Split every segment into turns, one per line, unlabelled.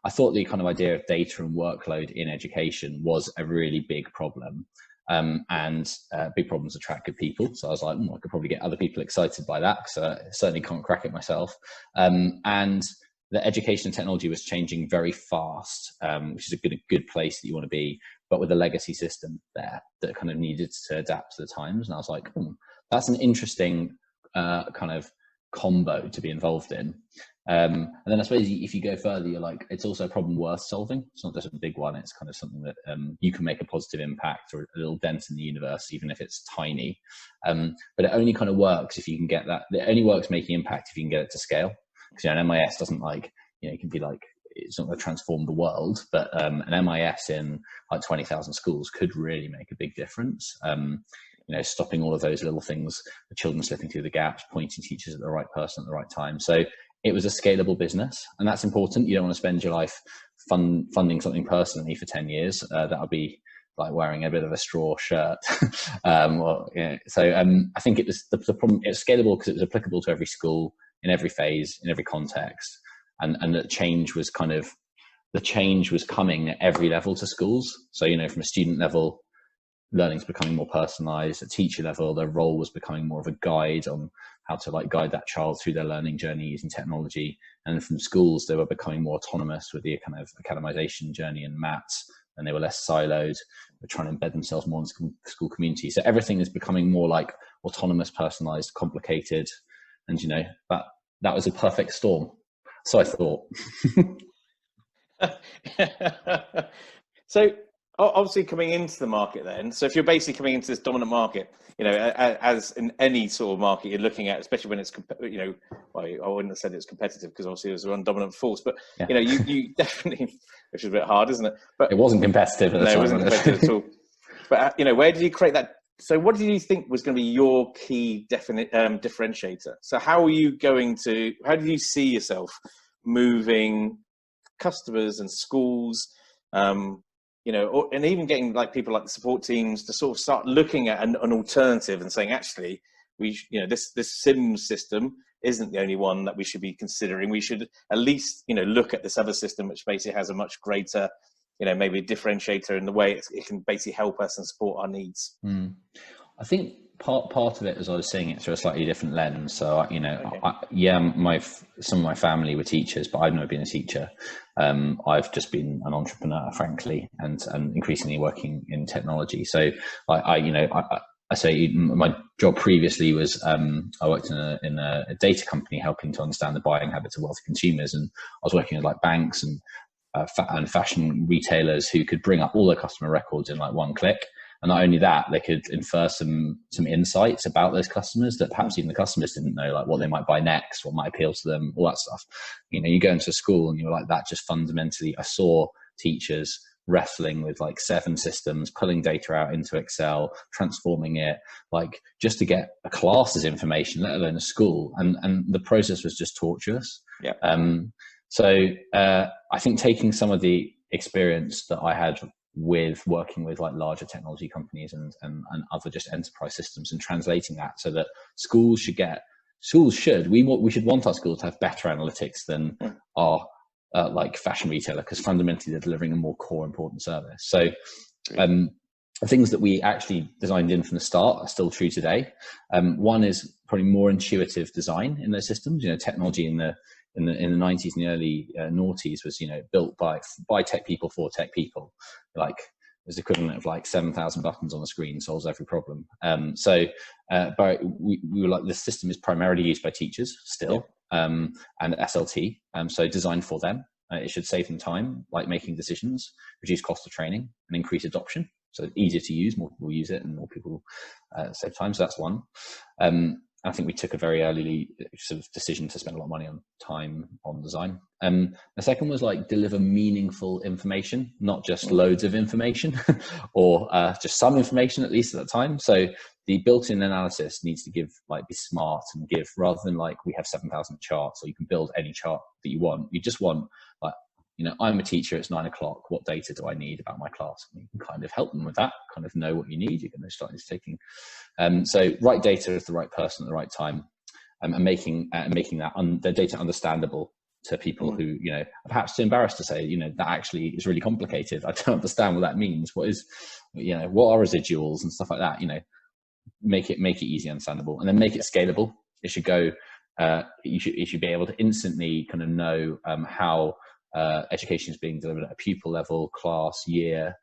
I thought the kind of idea of data and workload in education was a really big problem. And big problems attract good people. So I was like, I could probably get other people excited by that, because I certainly can't crack it myself. And the education and technology was changing very fast, which is a good place that you want to be, but with a legacy system there that kind of needed to adapt to the times. And I was like, that's an interesting kind of combo to be involved in. And then I suppose if you go further, you're like, it's also a problem worth solving. It's not just a big one. It's kind of something that you can make a positive impact or a little dent in the universe, even if it's tiny. But it only kind of works if you can get that. It only works making impact if you can get it to scale. Because an MIS doesn't it can be like, it's not going to transform the world, but an MIS in like 20,000 schools could really make a big difference. Stopping all of those little things, the children slipping through the gaps, pointing teachers at the right person at the right time. So it was a scalable business, and that's important. You don't want to spend your life funding something personally for 10 years. That would be like wearing a bit of a straw shirt. So I think it was the problem. It was scalable because it was applicable to every school, in every phase, in every context, and the change was coming at every level to schools. So from a student level, learning's becoming more personalized. At teacher level, their role was becoming more of a guide on how to guide that child through their learning journey using technology. And from schools, they were becoming more autonomous with the kind of academization journey and maths, and they were less siloed. They're trying to embed themselves more in school community. So everything is becoming more like autonomous, personalized, complicated. And that was a perfect storm. So I thought.
So obviously coming into the market then, so if you're basically coming into this dominant market, as in any sort of market you're looking at, especially when it's, I wouldn't have said it's competitive because obviously it was one dominant force, but yeah. You definitely, which is a bit hard, isn't it? But
it wasn't competitive at the time.
It wasn't competitive at all. But where did you create that? So what did you think was going to be your key differentiator? So how did you see yourself moving customers and schools, and even getting people like the support teams to sort of start looking at an alternative and saying, actually, this SIM system isn't the only one that we should be considering. We should at least, look at this other system, which basically has a much greater, maybe a differentiator in the way it can basically help us and support our needs.
I think part of it was I was seeing it through a slightly different lens. So,
Okay.
Some of my family were teachers, but I've never been a teacher. I've just been an entrepreneur, frankly, and increasingly working in technology. So I say my job previously was I worked in a data company helping to understand the buying habits of wealthy consumers, and I was working with banks and fashion retailers who could bring up all their customer records in one click. And not only that, they could infer some insights about those customers that perhaps even the customers didn't know, what they might buy next, what might appeal to them, all that stuff. You go into a school and you're like, that just fundamentally, I saw teachers wrestling with 7 systems, pulling data out into Excel, transforming it, just to get a class's information, let alone a school. And the process was just torturous.
Yeah.
So I think taking some of the experience that I had with working with larger technology companies and other just enterprise systems and translating that so that we should want our schools to have better analytics than our fashion retailer, because fundamentally they're delivering a more core important service. So the things that we actually designed in from the start are still true today. One is probably more intuitive design in those systems. Technology in the 90s and the early noughties was built by tech people for tech people. It was equivalent of 7,000 buttons on the screen solves every problem. But we were the system is primarily used by teachers still, and SLT, so designed for them. It should save them time, making decisions, reduce cost of training, and increase adoption. So easier to use, more people use it, and more people save time. So that's one. I think we took a very early sort of decision to spend a lot of money on time on design. The second was deliver meaningful information, not just loads of information or just some information, at least at that time. So the built-in analysis needs to be smart and give, rather than we have 7,000 charts, or you can build any chart that you want. You just want I'm a teacher, it's 9 o'clock. What data do I need about my class? And you can kind of help them with that, kind of know what you need. You're going to start taking. So right data is the right person at the right time, and making that the data understandable to people who, you know, are perhaps too embarrassed to say, you know, that actually is really complicated. I don't understand what that means. What is, you know, what are residuals and stuff like that? You know, make it easy, understandable, and then make it scalable. It should go. You should be able to instantly kind of know how education is being delivered at a pupil level, class, year,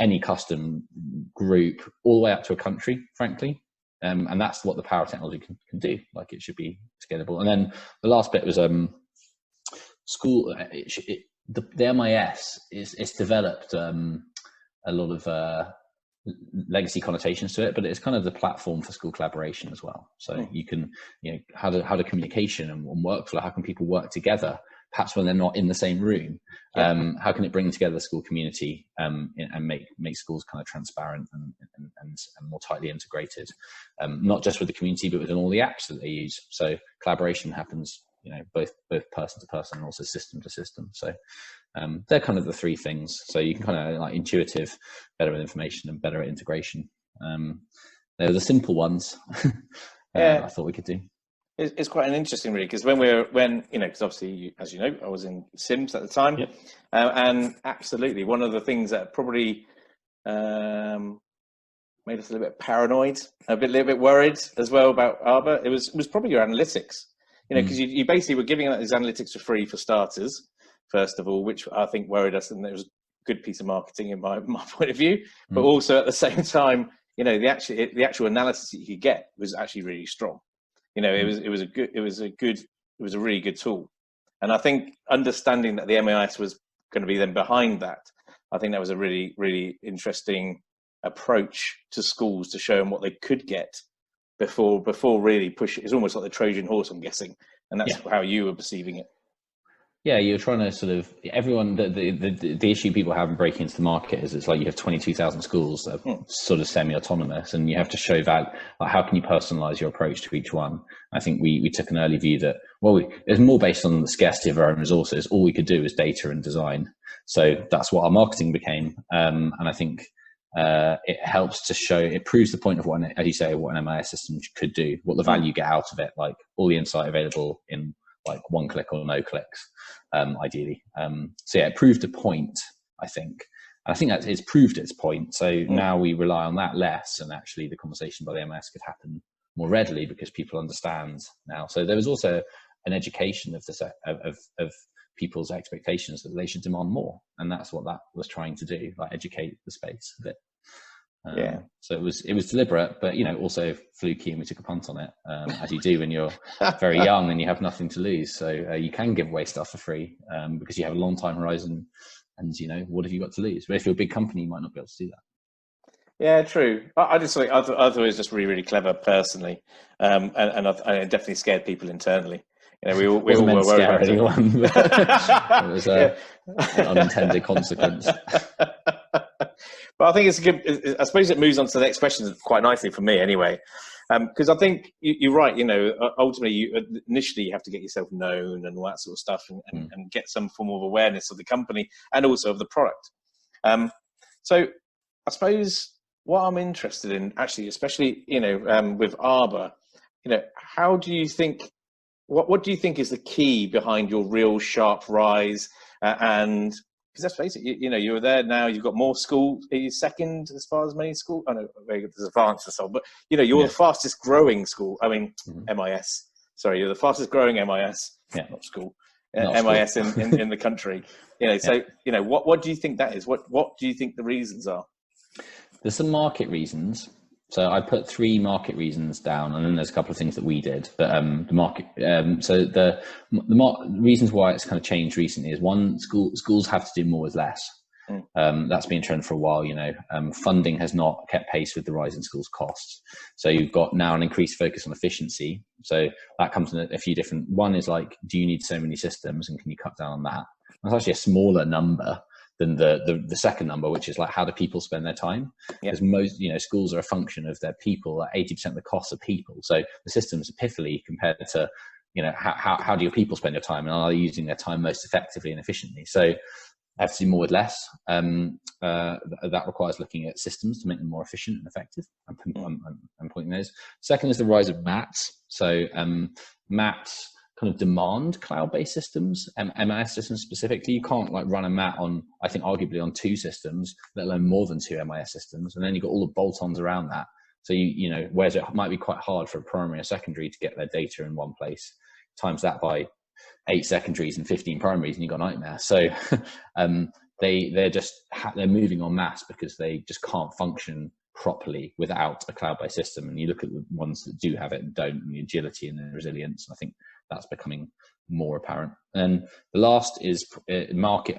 any custom group, all the way up to a country, frankly. And that's what the power of technology can do. Like, it should be scalable. And then the last bit was school. The MIS it's developed a lot of legacy connotations to it, but it's kind of the platform for school collaboration as well. So you can, you know, how do communication and workflow, how can people work together, perhaps when they're not in the same room? How can it bring together the school community and make schools kind of transparent and more tightly integrated, not just with the community, but within all the apps that they use. So collaboration happens, you know, both person to person and also system to system. So they're kind of the three things. So you can kind of like intuitive, better with information, and better at integration. They're the simple ones. I thought we could do.
It's quite an interesting read, because when you know, because obviously, as you know, I was in Sims at the time.
Yep.
And absolutely, one of the things that probably made us a little bit paranoid, a little bit worried as well about Arbor, it was probably your analytics. You know, because you basically were giving out these analytics for free for starters, first of all, which I think worried us, and it was a good piece of marketing in my point of view. But also at the same time, you know, the actual analysis that you could get was actually really strong. You know, it was a really good tool. And I think understanding that the MIS was going to be then behind that, I think that was a really, really interesting approach to schools to show them what they could get before really push. It's almost like the Trojan horse, I'm guessing, and that's how you were perceiving it.
Yeah, you're trying to sort of, everyone, the issue people have in breaking into the market is it's like you have 22,000 schools that are sort of semi-autonomous, and you have to show that, like, how can you personalize your approach to each one? I think we took an early view that, well, it's more based on the scarcity of our own resources. All we could do is data and design. So that's what our marketing became. And I think it helps to show, it proves the point of what, as you say, what an MIS system could do, what the value you get out of it, like all the insight available in like one click or no clicks, ideally. So yeah, it proved a point, I think. And I think that it's proved its point. So now we rely on that less, and actually the conversation by the MIS could happen more readily because people understand now. So there was also an education of people's expectations that they should demand more, and that's what that was trying to do, like educate the space a bit. So it was deliberate, but, you know, also fluky, and we took a punt on it, as you do when you're very young and you have nothing to lose. So you can give away stuff for free because you have a long time horizon, and, you know, what have you got to lose? But if you're a big company, you might not be able to do that.
Yeah, true. I just think I thought it was just really, really clever personally, and I definitely scared people internally. You know, we all were worried about
anyone. It was an unintended consequence.
But I think it's a good. I suppose it moves on to the next question quite nicely for me, anyway, because I think you're right. You know, ultimately, initially you have to get yourself known and all that sort of stuff, and get some form of awareness of the company and also of the product. So I suppose what I'm interested in, actually, especially, you know, with Arbor, you know, how do you think? What do you think is the key behind your real sharp rise? And because let's face it, you know, you're there now. You've got more school. Are you second as far as many schools? I know there's advanced and so on, but, you know, you're the fastest growing school. I mean, MIS. Sorry, you're the fastest growing MIS, not school. MIS school. in the country. You know, so you know, what do you think that is? What do you think the reasons are?
There's some market reasons. So I put 3 market reasons down, and then there's a couple of things that we did. But the market, so the reasons why it's kind of changed recently is, one, schools have to do more with less. That's been a trend for a while. You know, funding has not kept pace with the rise in schools' costs. So you've got now an increased focus on efficiency. So that comes in a few different. One is like, do you need so many systems, and can you cut down on that? That's actually a smaller number than the second number, which is like, how do people spend their time? Because most, you know, schools are a function of their people. Like 80% of the costs are people. So the systems are piffly compared to, you know, how do your people spend your time, and are they using their time most effectively and efficiently? So I have to do more with less. That requires looking at systems to make them more efficient and effective. I'm pointing those. Second is the rise of maths. So maths kind of demand cloud-based systems, MIS systems specifically. You can't like run a mat on, I think, arguably on 2 systems, let alone more than 2 MIS systems. And then you've got all the bolt-ons around that. So you know, whereas it might be quite hard for a primary or secondary to get their data in one place, times that by 8 secondaries and 15 primaries, and you've got a nightmare. So they're moving en masse because they just can't function properly without a cloud-based system. And you look at the ones that do have it and don't, and the agility and the resilience. I think that's becoming more apparent. And the last is market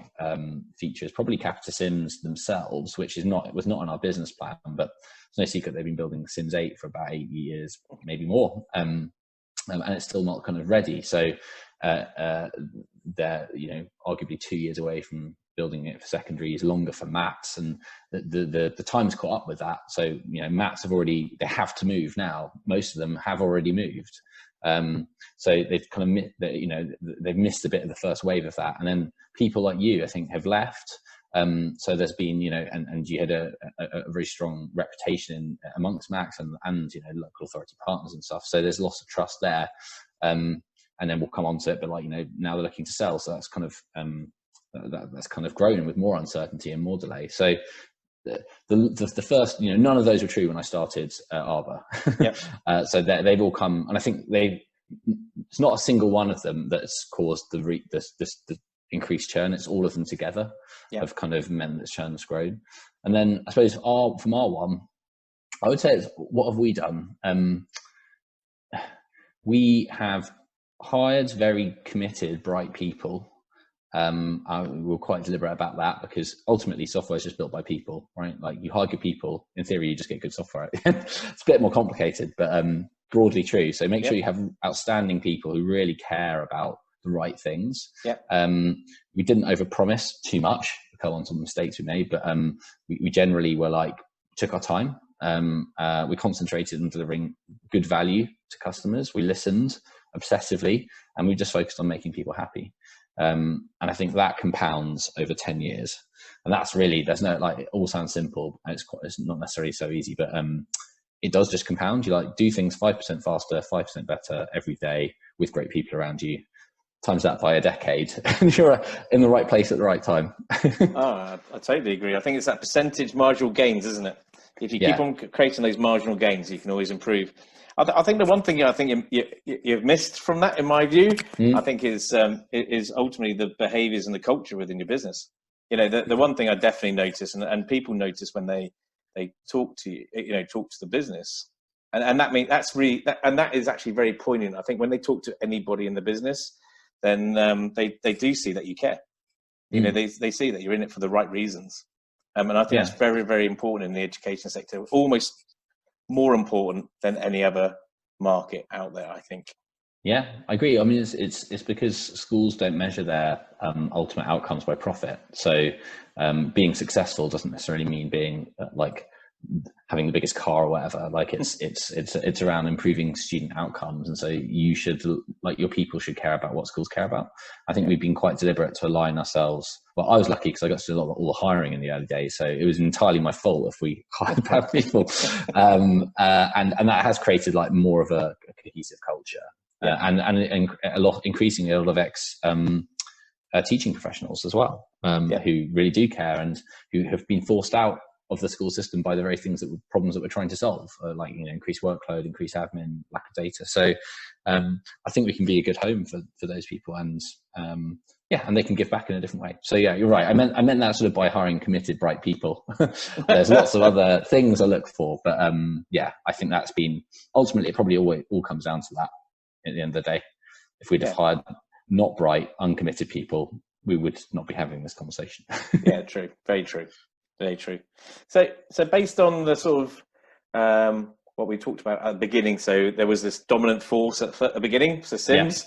features, probably Capita Sims themselves, which was not on our business plan, but it's no secret they've been building Sims 8 for about 8 years, maybe more, and it's still not kind of ready. So they're, you know, arguably 2 years away from building it for secondaries, longer for mats, and the time's caught up with that. So, you know, mats they have to move now. Most of them have already moved. So they've kind of, you know, they've missed a bit of the first wave of that. And then people like you, I think, have left. So there's been, you know, and you had a very strong reputation amongst Macs and, you know, local authority partners and stuff. So there's lots of trust there. And then we'll come on to it, but like, you know, now they're looking to sell. So that's kind of, that's kind of grown with more uncertainty and more delay. So the first, you know, none of those were true when I started Arbor.
Yep.
So they've all come, and I think it's not a single one of them that's caused the increased churn. It's all of them together have kind of meant that churn has grown. And then I suppose from our one, I would say it's, what have we done? We have hired very committed, bright people. We're quite deliberate about that because ultimately software is just built by people, right? Like, you hire good people, in theory, you just get good software. It's a bit more complicated, but broadly true. So make sure you have outstanding people who really care about the right things. We didn't overpromise too much, because on some mistakes we made, but we generally took our time. We concentrated on delivering good value to customers. We listened obsessively, and we just focused on making people happy. And I think that compounds over 10 years. And that's really, there's no, like, it all sounds simple, and it's not necessarily so easy, but it does just compound. You like do things 5% faster, 5% better every day with great people around you. Times that by a decade, and you're in the right place at the right time.
I totally agree. I think it's that percentage marginal gains, isn't it? If you keep on creating those marginal gains, you can always improve. I think the one thing I think you've missed from that, in my view, I think is ultimately the behaviours and the culture within your business. You know, the one thing I definitely notice, and people notice when they talk to you, you know, talk to the business, and that means that is actually very poignant. I think when they talk to anybody in the business, then they do see that you care. You know, they see that you're in it for the right reasons. And I think that's very, very important in the education sector, almost more important than any other market out there, I think.
Yeah, I agree. I mean, it's because schools don't measure their ultimate outcomes by profit. So being successful doesn't necessarily mean being like having the biggest car or whatever. Like it's around improving student outcomes, and so you should, like, your people should care about what schools care about. I think we've been quite deliberate to align ourselves. Well, I was lucky because I got to do all the hiring in the early days, so it was entirely my fault if we hired bad people, and that has created like more of a cohesive culture, and increasingly a lot of ex teaching professionals as well, who really do care and who have been forced out of the school system by the very problems that we're trying to solve, like, you know, increased workload, increased admin, lack of data. So I think we can be a good home for those people, and and they can give back in a different way. So yeah, you're right. I meant that sort of by hiring committed, bright people. There's lots of other things I look for, but I think that's been ultimately, it probably all comes down to that at the end of the day. If we'd have hired not bright, uncommitted people, we would not be having this conversation.
Yeah, true. Very true. Very true. So based on the sort of what we talked about at the beginning, so there was this dominant force at the beginning, so Sims.